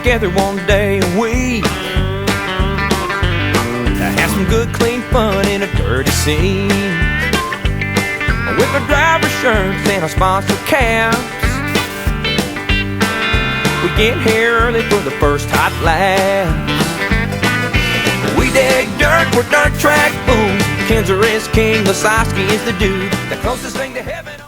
together one day a week to have some good, clean fun in a dirty scene. With our driver shirts and our sponsor caps, we get here early for the first hot laps. We dig dirt, we're dirt track fools. Kinzer is king, Lasowski is the dude, the closest thing to heaven.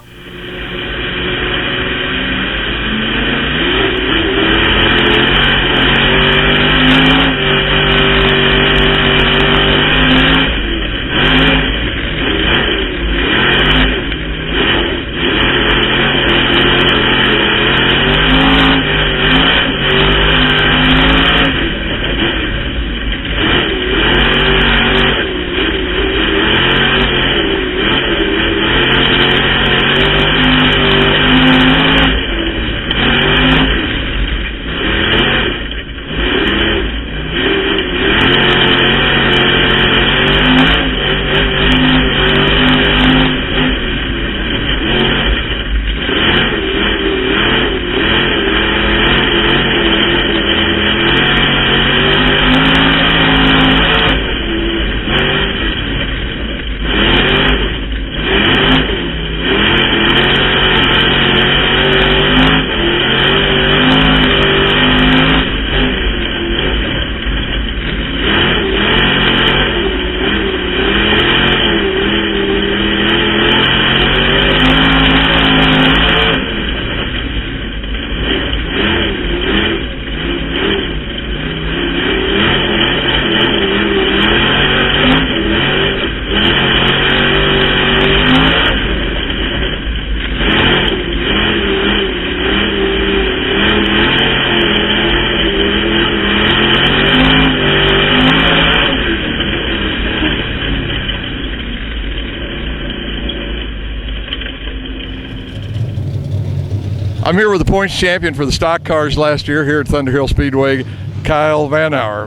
I'm here with the points champion for the stock cars last year here at Thunder Hill Speedway, Kyle Vanover.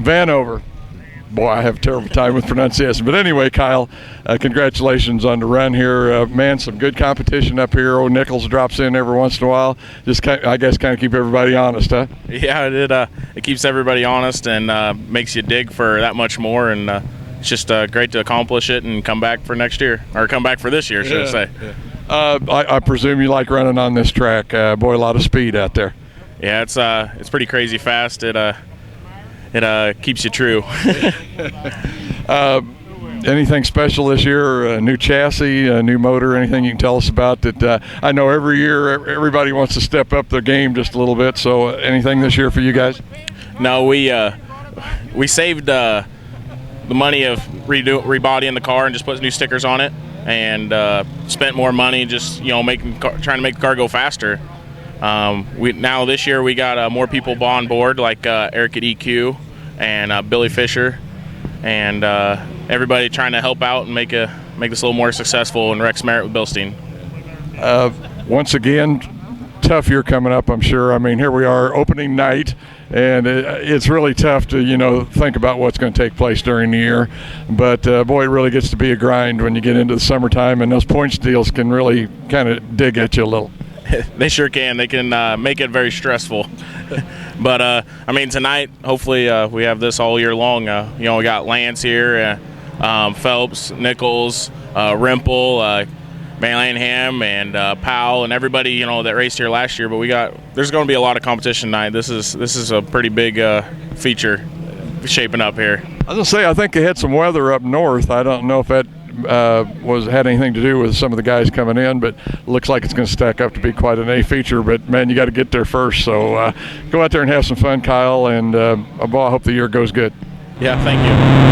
Vanover. Boy, I have a terrible time with pronunciation. But anyway, Kyle, congratulations on the run here. Man, some good competition up here. Old Nichols drops in every once in a while. Just, I guess, kind of keep everybody honest, huh? Yeah, it keeps everybody honest and makes you dig for that much more. And it's just great to accomplish it and come back for next year, or come back for this year, should I say. Yeah. I presume you like running on this track. Boy, a lot of speed out there. Yeah, it's pretty crazy fast. It keeps you true. Anything special this year? A new chassis, a new motor, anything you can tell us about that? I know every year everybody wants to step up their game just a little bit, so anything this year for you guys? No, we saved the money of rebodying the car and just put new stickers on it, and spent more money just trying to make the car go faster. Now this year we got more people on board, like Eric at EQ and Billy Fisher, and everybody trying to help out and make this a little more successful in Rex Merritt with Bilstein. Once again, tough year coming up, I'm sure. I mean, here we are, opening night, and it's really tough to think about what's going to take place during the year. But boy, it really gets to be a grind when you get into the summertime, and those points deals can really kind of dig at you a little. They sure can. They can make it very stressful. But I mean, tonight, hopefully, we have this all year long. We got Lance here, Phelps, Nichols, Rimple, Van Lanham, and Powell, and everybody that raced here last year. But there's going to be a lot of competition tonight. This is a pretty big feature shaping up here. I was going to say, I think they had some weather up north. I don't know if that had anything to do with some of the guys coming in, but looks like it's going to stack up to be quite an A feature. But man, you got to get there first. So go out there and have some fun, Kyle, and I hope the year goes good. Yeah, thank you.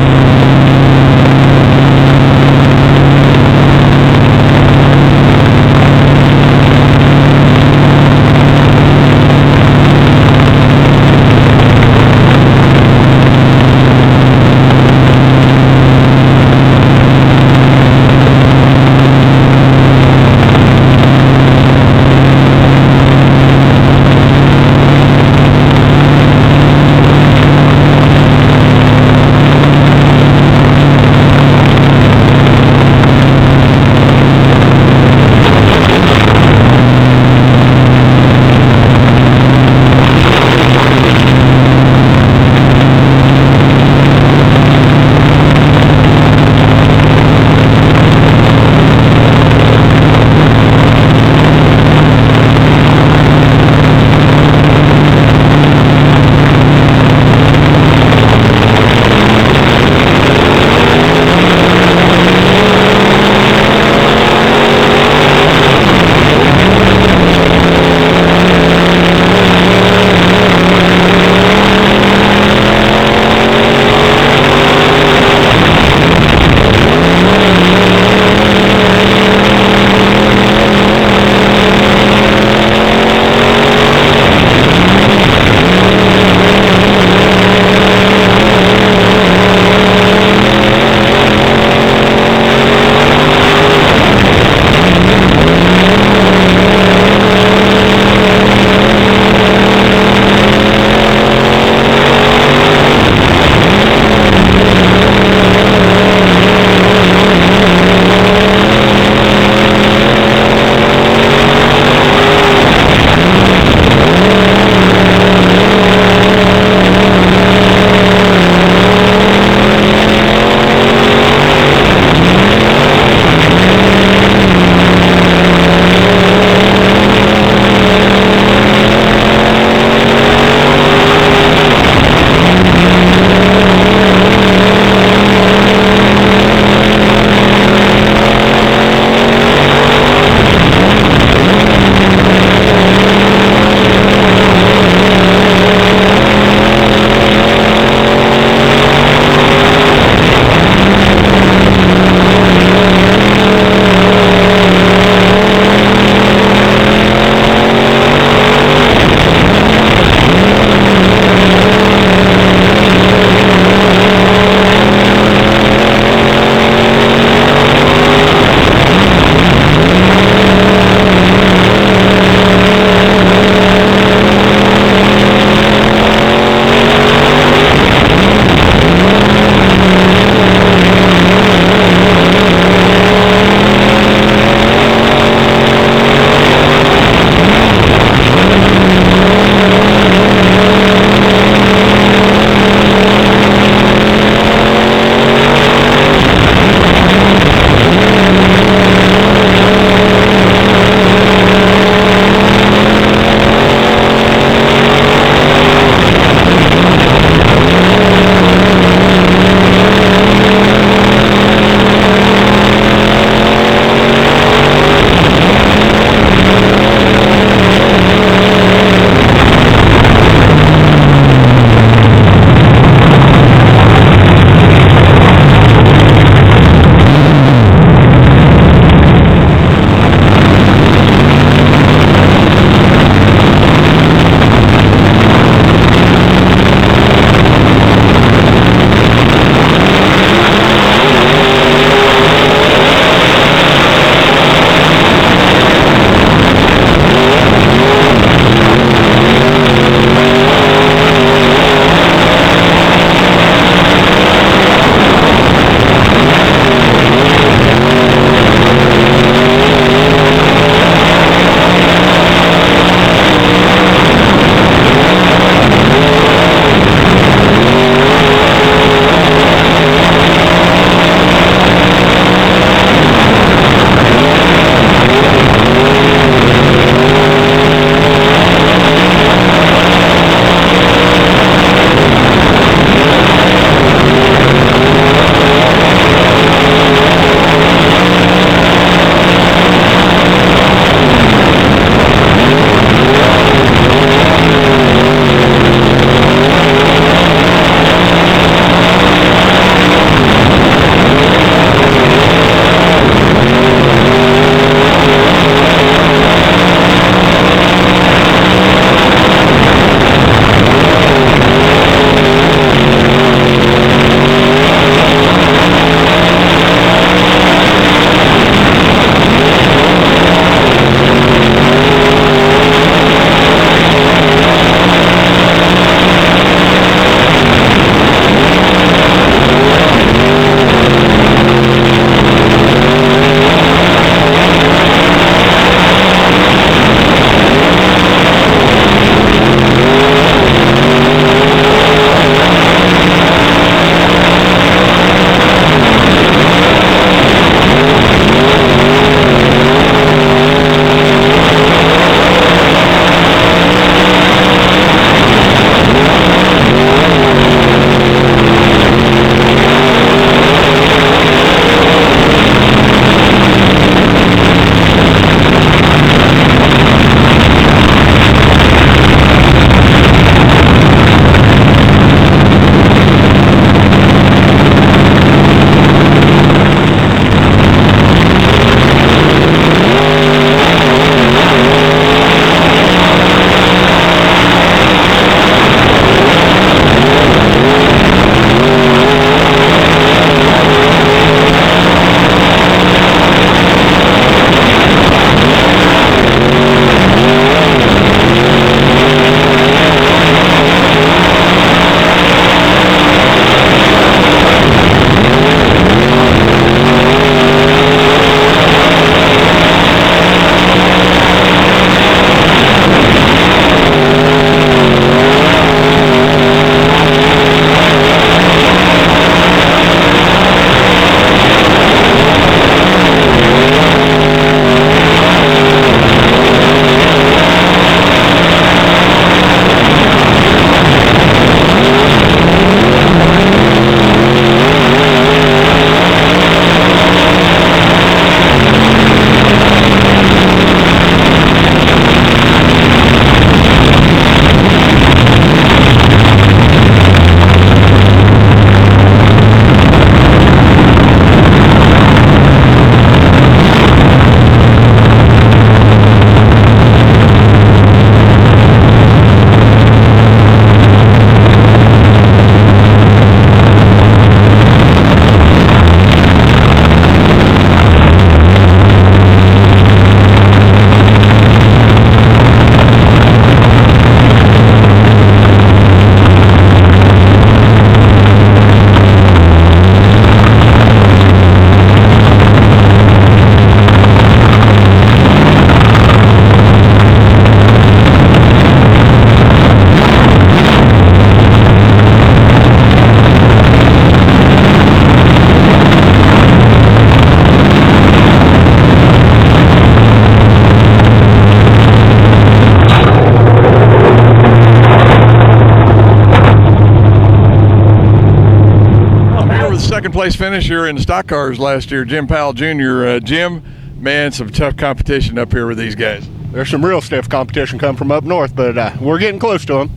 place finisher in the stock cars last year, Jim Pahl Jr. Jim, man, some tough competition up here with these guys. There's some real stiff competition coming from up north, but we're getting close to them.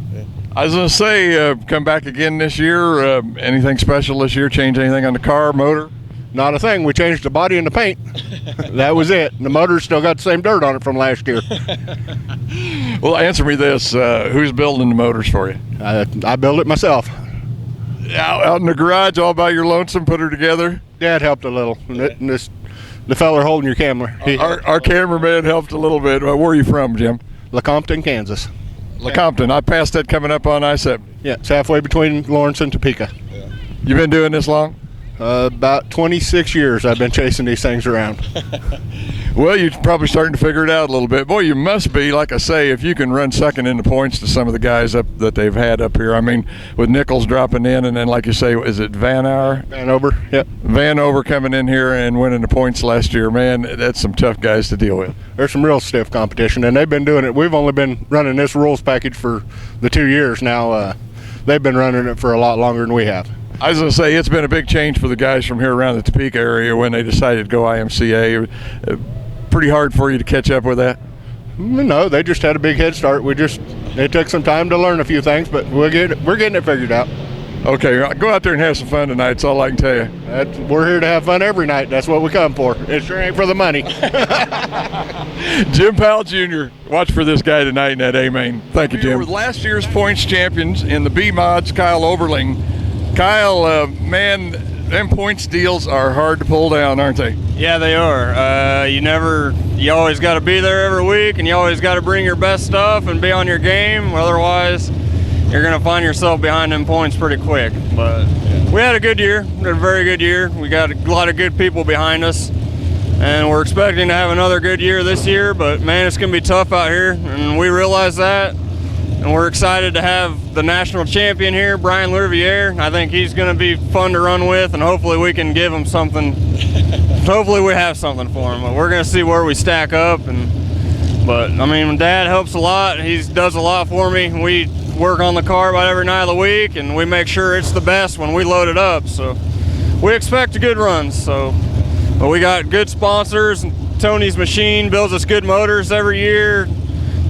I was going to say, come back again this year. Anything special this year? Change anything on the car, motor? Not a thing. We changed the body and the paint. That was it. And the motor's still got the same dirt on it from last year. Well, answer me this. Who's building the motors for you? I built it myself. Out in the garage all by your lonesome, put her together? Dad helped a little. The feller holding your camera. Our cameraman helped a little bit. Where are you from, Jim? Lecompton, Kansas. Lecompton. I passed that coming up on I-70. Yeah, it's halfway between Lawrence and Topeka. Yeah. You been doing this long? About 26 years I've been chasing these things around. Well, you're probably starting to figure it out a little bit. Boy, you must be, like I say, if you can run second in the points to some of the guys up that they've had up here. I mean, with Nichols dropping in, and then, like you say, is it Vanover, yep. Vanover coming in here and winning the points last year. Man, that's some tough guys to deal with. There's some real stiff competition, and they've been doing it. We've only been running this rules package for the 2 years now. They've been running it for a lot longer than we have. I was going to say, it's been a big change for the guys from here around the Topeka area when they decided to go IMCA. Pretty hard for you to catch up with that? No, they just had a big head start. It took some time to learn a few things, but we're getting it figured out. Okay, go out there and have some fun tonight. That's all I can tell you. We're here to have fun every night. That's what we come for. It sure ain't for the money. Jim Pahl Jr. Watch for this guy tonight in that A-main. Thank you, Jim. With last year's points champions in the B-Mods, Kyle Overling. Kyle, man, them points deals are hard to pull down, aren't they? Yeah, they are. You always got to be there every week, and you always got to bring your best stuff and be on your game. Otherwise, you're going to find yourself behind them points pretty quick. But we had a good year. We had a very good year. We got a lot of good people behind us, and we're expecting to have another good year this year. But, man, it's going to be tough out here, and we realize that. And we're excited to have the national champion here, Brian Larier. I think he's going to be fun to run with, and hopefully we can give him something. Hopefully we have something for him. But we're going to see where we stack up. But I mean, Dad helps a lot. He does a lot for me. We work on the car about every night of the week, and we make sure it's the best when we load it up. So we expect good runs. But we got good sponsors. Tony's Machine builds us good motors every year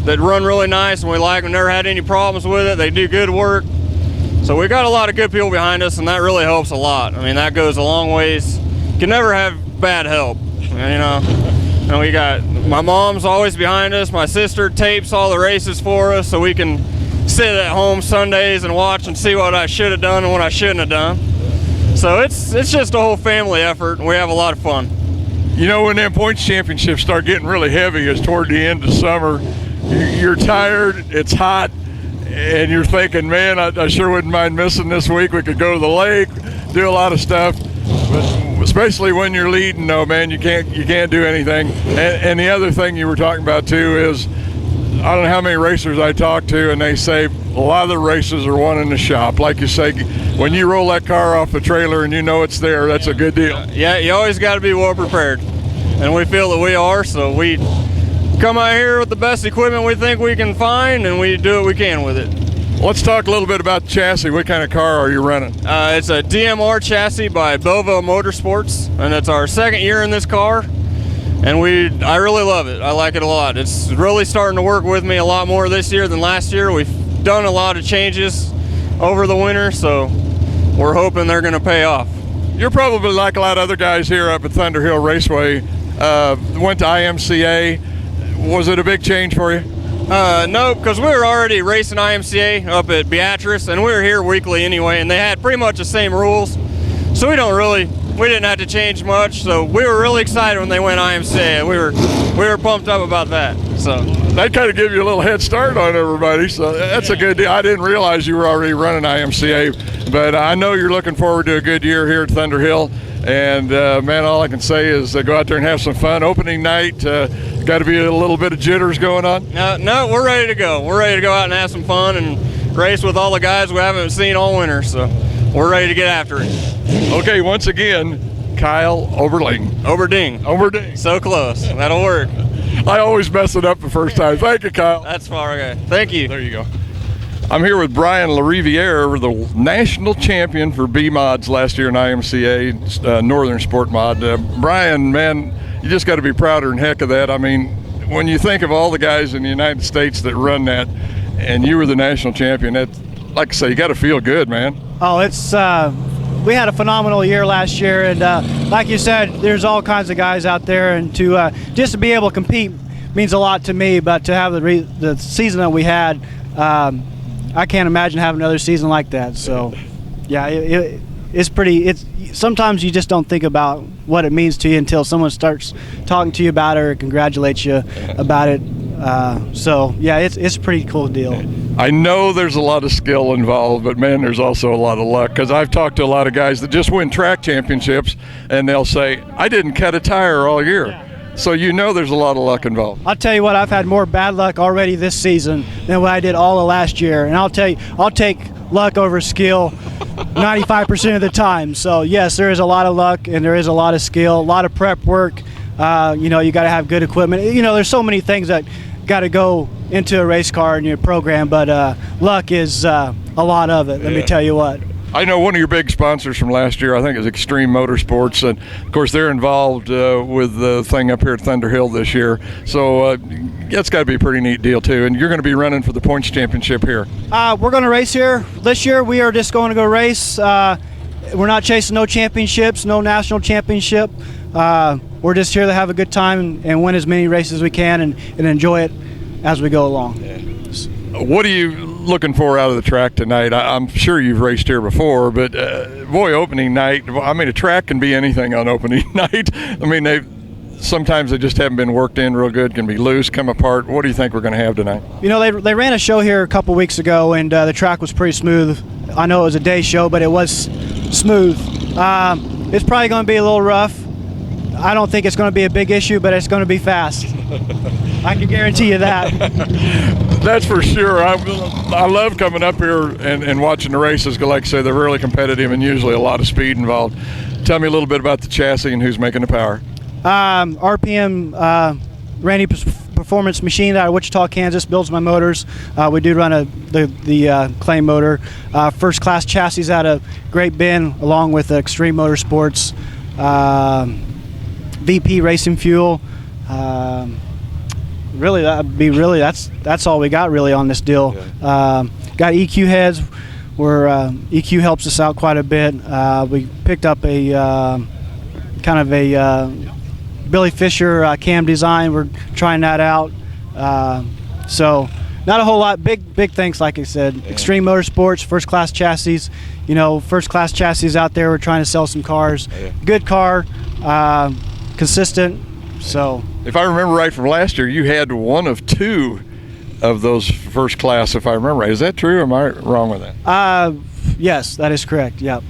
that run really nice, and we like them. Never had any problems with it. They do good work. So we got a lot of good people behind us, and that really helps a lot. I mean, that goes a long ways. You can never have bad help, And we got, my mom's always behind us. My sister tapes all the races for us so we can sit at home Sundays and watch and see what I should have done and what I shouldn't have done. So it's just a whole family effort, and we have a lot of fun. You know, when them points championships start getting really heavy, it's toward the end of summer. You're tired, it's hot, and you're thinking, man, I sure wouldn't mind missing this week. We could go to the lake, do a lot of stuff, but especially when you're leading, though, man, you can't do anything. And the other thing you were talking about too is, I don't know how many racers I talk to, and they say a lot of the races are won in the shop. Like you say, when you roll that car off the trailer and you know it's there, that's a good deal. Yeah, you always got to be well prepared, and we feel that we are. So we come out here with the best equipment we think we can find, and we do what we can with it. Let's talk a little bit about the chassis. What kind of car are you running? It's a DMR chassis by Belleville Motorsports, and it's our second year in this car, and I really love it. I like it a lot. It's really starting to work with me a lot more this year than last year. We've done a lot of changes over the winter, so we're hoping they're going to pay off. You're probably like a lot of other guys here up at Thunder Hill Raceway. Went to IMCA. Was it a big change for you? No, because we were already racing IMCA up at Beatrice, and we were here weekly anyway, and they had pretty much the same rules. So we didn't have to change much. So we were really excited when they went IMCA. We were pumped up about that. So that kind of give you a little head start on everybody. So that's a good deal. I didn't realize you were already running IMCA, but I know you're looking forward to a good year here at Thunder Hill. And man, all I can say is go out there and have some fun. Opening night, got to be a little bit of jitters going on. No, we're ready to go. We're ready to go out and have some fun and race with all the guys we haven't seen all winter. So we're ready to get after it. Okay, once again, Kyle Overding. Overding. So close. That'll work. I always mess it up the first time. Thank you, Kyle. That's far okay. Thank you. There you go. I'm here with Brian Larier, the national champion for B mods last year in IMCA, Northern Sport Mod. Brian, man, you just got to be prouder than heck of that. I mean, when you think of all the guys in the United States that run that, and you were the national champion, that's, like I say, you got to feel good, man. Oh, it's we had a phenomenal year last year, and like you said, there's all kinds of guys out there, and to just to be able to compete means a lot to me. But to have the season that we had, I can't imagine having another season like that. So, yeah, it's pretty. It's sometimes you just don't think about what it means to you until someone starts talking to you about it or congratulates you about it. So, yeah, it's a pretty cool deal. I know there's a lot of skill involved, but man, there's also a lot of luck, because I've talked to a lot of guys that just win track championships, and they'll say, I didn't cut a tire all year. Yeah. So you know there's a lot of luck involved. I'll tell you what, I've had more bad luck already this season than what I did all of last year. And I'll tell you, I'll take luck over skill 95% of the time. So yes, there is a lot of luck and there is a lot of skill, a lot of prep work. You know, you got to have good equipment. You know, there's so many things that got to go into a race car in your program, but luck is a lot of it, let me tell you what. I know one of your big sponsors from last year, I think, is Extreme Motorsports, and of course they're involved with the thing up here at Thunder Hill this year. So that's got to be a pretty neat deal too. And you're going to be running for the points championship here. We're going to race here this year. We are just going to go race. We're not chasing no championships, no national championship. We're just here to have a good time and win as many races as we can and enjoy it as we go along. Yeah. What are you looking for out of the track tonight? I'm sure you've raced here before, but boy, opening night, I mean, a track can be anything on opening night. I mean, sometimes they just haven't been worked in real good, can be loose, come apart. What do you think we're going to have tonight? You know, they ran a show here a couple weeks ago, and the track was pretty smooth. I know it was a day show, but it was smooth. It's probably going to be a little rough. I don't think it's going to be a big issue, but it's going to be fast. I can guarantee you that. That's for sure. I love coming up here and watching the races. Like I say, they're really competitive and usually a lot of speed involved. Tell me a little bit about the chassis and who's making the power. RPM Randy Performance Machine out of Wichita, Kansas builds my motors. We do run the clay motor. First class chassis out of Great Bend along with Extreme Motorsports. VP Racing Fuel. Really, that's all we got really on this deal. Got EQ heads where EQ helps us out quite a bit. We picked up a kind of a Billy Fisher cam design. We're trying that out. So not a whole lot. Big things, like I said. Extreme Motorsports, first class chassis. You know, first class chassis out there. We're trying to sell some cars. Good car. Consistent. So if I remember right from last year, you had one of two of those first class, if I remember right. Is that true, or am I wrong with that? Yes, that is correct. Yep.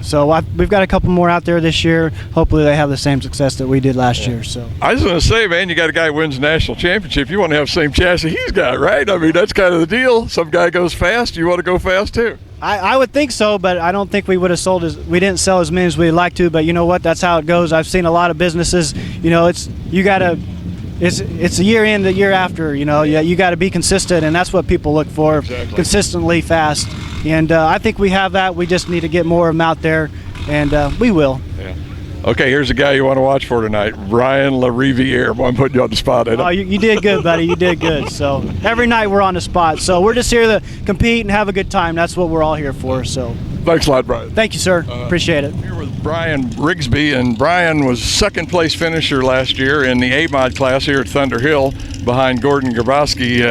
So we've got a couple more out there this year. Hopefully they have the same success that we did last year. So I was going to say, man, you got a guy who wins the national championship. You want to have the same chassis he's got, right? I mean, that's kind of the deal. Some guy goes fast. You want to go fast too. I would think so, but I don't think we would have we didn't sell as many as we'd like to. But you know what? That's how it goes. I've seen a lot of businesses. You know, it's a year in, the year after. You know, you got to be consistent, and that's what people look for. Exactly. Consistently fast. And I think we have that. We just need to get more of them out there, and we will. Yeah. Okay, here's a guy you want to watch for tonight, Brian Larier. I'm putting you on the spot. Oh, you did good, buddy. You did good. So every night we're on the spot. So we're just here to compete and have a good time. That's what we're all here for. So thanks a lot, Brian. Thank you, sir. Appreciate it. Here with Brian Rigsby, and Brian was second place finisher last year in the A-Mod class here at Thunder Hill behind Gordon Grabowski.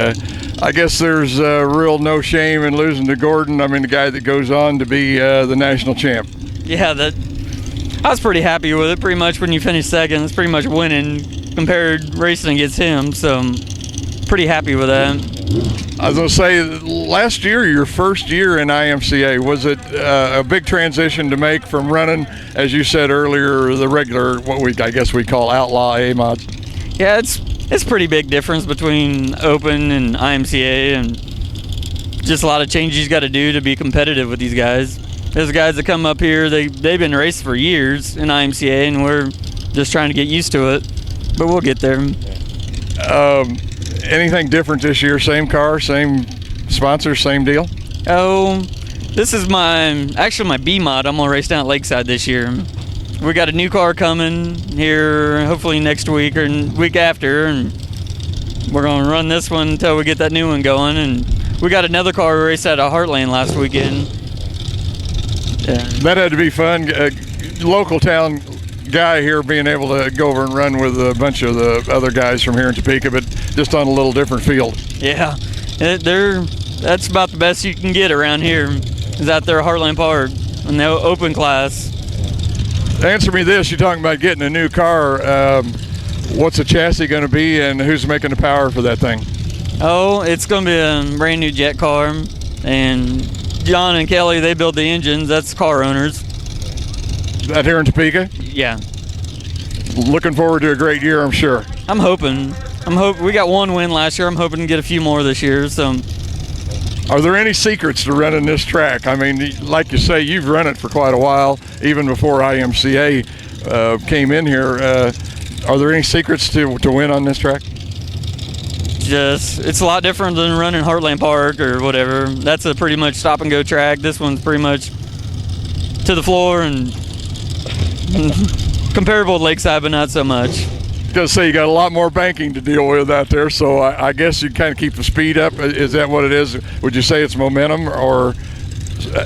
I guess there's real no shame in losing to Gordon. I mean, the guy that goes on to be the national champ. Yeah, I was pretty happy with it. Pretty much when you finish second, it's pretty much winning compared racing against him. So I'm pretty happy with that. I was going to say, last year, your first year in IMCA, was it a big transition to make from running, as you said earlier, the regular, I guess we call outlaw A-Mods? Yeah, it's pretty big difference between Open and IMCA, and just a lot of changes you got to do to be competitive with these guys. There's guys that come up here, they've been racing for years in IMCA, and we're just trying to get used to it, but we'll get there. Anything different this year? Same car, same sponsors, same deal? Oh, this is my B mod. I'm gonna race down at Lakeside this year. We got a new car coming here, hopefully next week or week after, and we're gonna run this one until we get that new one going. And we got another car we raced out of Heartland last weekend. Yeah. That had to be fun. Local town guy here being able to go over and run with a bunch of the other guys from here in Topeka, but just on a little different field. Yeah, that's about the best you can get around here, is out there at Heartland Park in the open class. Answer me this, you're talking about getting a new car. What's the chassis going to be, and who's making the power for that thing? Oh, it's going to be a brand new jet car, and John and Kelly, they build the engines. That's car owners. Out here in Topeka? Yeah. Looking forward to a great year, I'm sure. I'm hoping. We got one win last year. I'm hoping to get a few more this year. So, are there any secrets to running this track? I mean, like you say, you've run it for quite a while, even before IMCA came in here. Are there any secrets to win on this track? It's a lot different than running Heartland Park or whatever. That's a pretty much stop and go track. This one's pretty much to the floor and comparable to Lakeside, but not so much. Just say you got a lot more banking to deal with out there, so I guess you kind of keep the speed up. Is that what it is? Would you say it's momentum or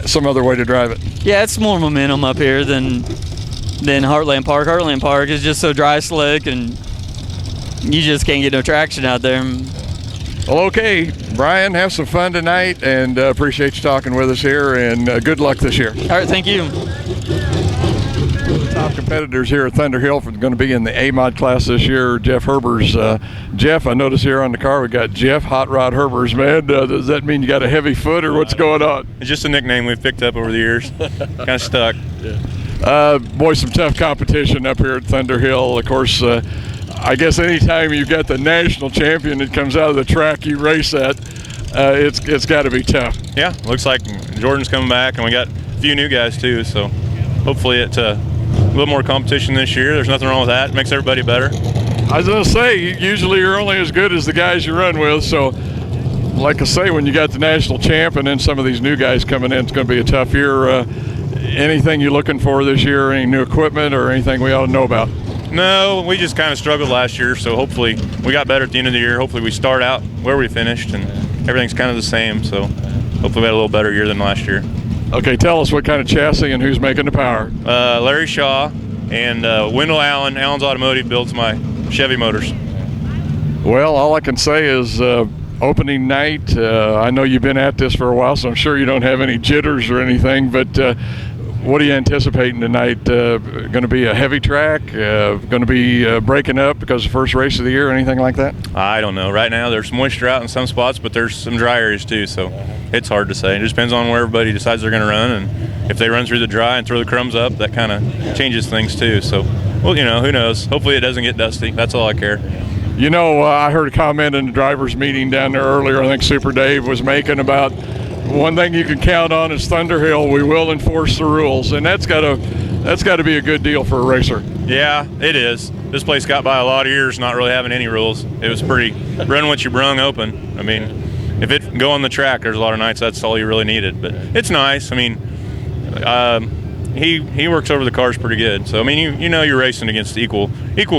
some other way to drive it? Yeah, it's more momentum up here than Heartland Park. Heartland Park is just so dry, slick, and you just can't get no traction out there. Well, okay, Brian, have some fun tonight, and appreciate you talking with us here, and good luck this year. All right, thank you. Top competitors here at Thunder Hill are going to be in the A-Mod class this year. Jeff Herbers. Jeff, I notice here on the car we got Jeff Hot Rod Herbers, man. Does that mean you got a heavy foot or what's going on? It's just a nickname we've picked up over the years. Kind of stuck. Boy, some tough competition up here at Thunder Hill. Of course, I guess anytime you've got the national champion that comes out of the track you race at, it's got to be tough. Yeah, looks like Jordan's coming back, and we got a few new guys too, so hopefully it's a little more competition this year. There's nothing wrong with that. It makes everybody better. I was going to say, usually you're only as good as the guys you run with, so like I say, when you got the national champ and then some of these new guys coming in, it's going to be a tough year. Anything you're looking for this year, any new equipment or anything we ought to know about? No, we just kind of struggled last year, so hopefully we got better at the end of the year. Hopefully we start out where we finished, and everything's kind of the same, so hopefully we had a little better year than last year. Okay, tell us what kind of chassis and who's making the power. Larry Shaw and Wendell Allen. Allen's Automotive builds my Chevy motors. Well, all I can say is opening night, I know you've been at this for a while, so I'm sure you don't have any jitters or anything, but what are you anticipating tonight? Going to be a heavy track? Going to be breaking up because the first race of the year, anything like that? I don't know. Right now there's moisture out in some spots, but there's some dry areas too, so it's hard to say. It just depends on where everybody decides they're going to run, and if they run through the dry and throw the crumbs up, that kind of changes things too. So, well, who knows? Hopefully it doesn't get dusty. That's all I care. I heard a comment in the drivers' meeting down there earlier, I think Super Dave was making about one thing you can count on is Thunder Hill. We will enforce the rules, and that's got to be a good deal for a racer. Yeah, it is. This place got by a lot of years not really having any rules. It was pretty run what you brung open. I mean, if it can go on the track, there's a lot of nights that's all you really needed. But it's nice. I mean, he works over the cars pretty good. So I mean, you're racing against equal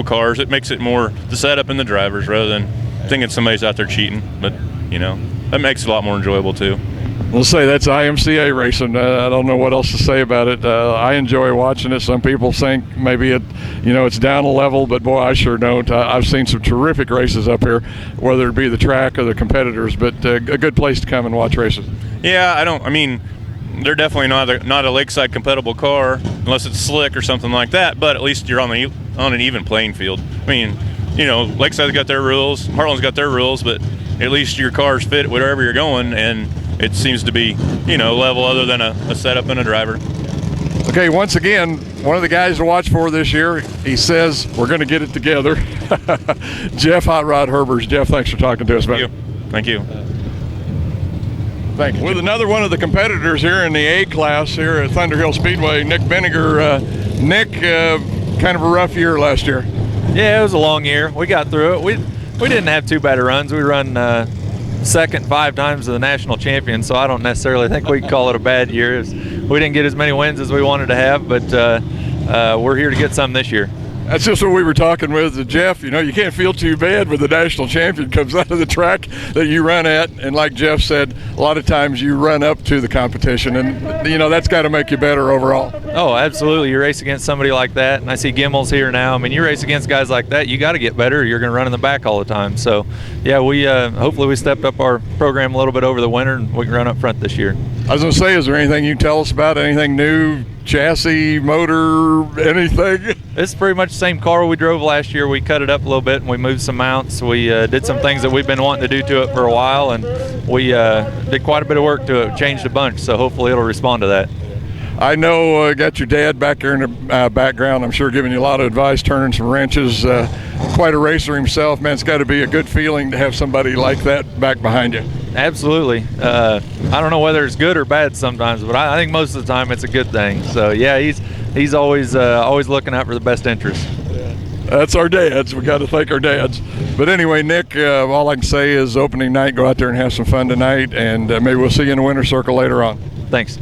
cars. It makes it more the setup and the drivers rather than thinking somebody's out there cheating. But that makes it a lot more enjoyable too. We'll say that's IMCA racing. I don't know what else to say about it. I enjoy watching it. Some people think maybe it's down a level, but boy, I sure don't. I've seen some terrific races up here, whether it be the track or the competitors, but a good place to come and watch races. Yeah, they're definitely not a lakeside compatible car unless it's slick or something like that, but at least you're on an even playing field. I mean, Lakeside's got their rules, Heartland's got their rules, but at least your cars fit wherever you're going, and it seems to be, level other than a setup and a driver. Okay, once again, one of the guys to watch for this year, he says we're going to get it together. Jeff Hot Rod Herbers. Jeff, thanks for talking to us, man. Thank you. Thank you. With another one of the competitors here in the A class here at Thunder Hill Speedway, Nick Vegar. Nick, kind of a rough year last year. Yeah, it was a long year. We got through it. We didn't have too bad of runs. We run second 5 times to the national champion, so I don't necessarily think we can call it a bad year. We didn't get as many wins as we wanted to have, but we're here to get some this year. That's just what we were talking with Jeff. You know, you can't feel too bad when the national champion comes out of the track that you run at. And like Jeff said, a lot of times you run up to the competition, and, you know, that's got to make you better overall. Oh, absolutely. You race against somebody like that, and I see Gimmel's here now. I mean, you race against guys like that, you got to get better, or you're going to run in the back all the time. So, yeah, we hopefully we stepped up our program a little bit over the winter, and we can run up front this year. I was going to say, is there anything you can tell us about, anything new, chassis, motor, anything? It's pretty much the same car we drove last year. We cut it up a little bit and we moved some mounts. We did some things that we've been wanting to do to it for a while, and we did quite a bit of work to it, changed a bunch, so hopefully it'll respond to that. I know got your dad back there in the background, I'm sure giving you a lot of advice, turning some wrenches. Quite a racer himself, man. It's got to be a good feeling to have somebody like that back behind you. Absolutely. I don't know whether it's good or bad sometimes, but I think most of the time it's a good thing. So yeah, he's always looking out for the best interest. That's our dads. We got to thank our dads. But anyway, Nick, all I can say is opening night, go out there and have some fun tonight, and maybe we'll see you in the winner's circle later on. Thanks.